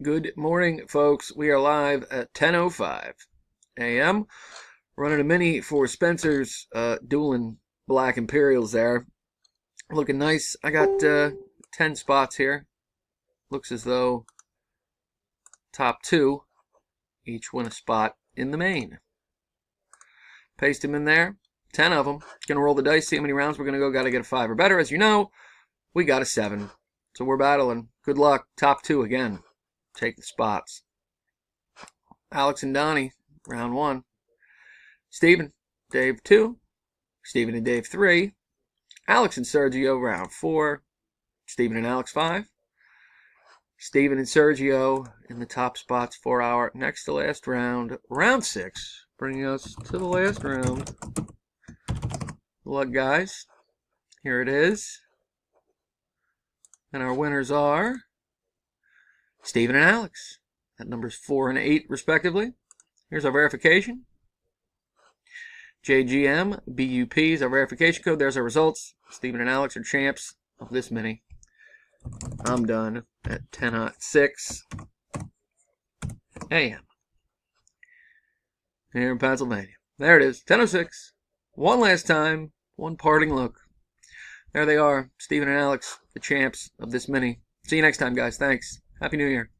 Good morning, folks. We are live at 10:05 a.m. Running a mini for Spencer's dueling Black Imperials there. Looking nice. I got 10 spots here. Looks as though top two each win a spot in the main. Paste them in there. 10 of them. Gonna roll the dice, see how many rounds we're gonna go. Gotta get a 5 or better. As you know, we got a 7. So we're battling. Good luck. Top two again. Take the spots. Alex and Donnie, round 1. Stephen, Dave 2. Stephen and Dave 3. Alex and Sergio, round 4. Stephen and Alex 5. Stephen and Sergio in the top spots for our next to last round, round 6, bringing us to the last round. Good luck, guys. Here it is. And our winners are Stephen and Alex at numbers 4 and 8, respectively. Here's our verification. JGM BUP is our verification code. There's our results. Stephen and Alex are champs of this mini. I'm done at 10:06 a.m. here in Pennsylvania. There it is, 10:06. One last time, one parting look. There they are, Stephen and Alex, the champs of this mini. See you next time, guys. Thanks. Happy New Year.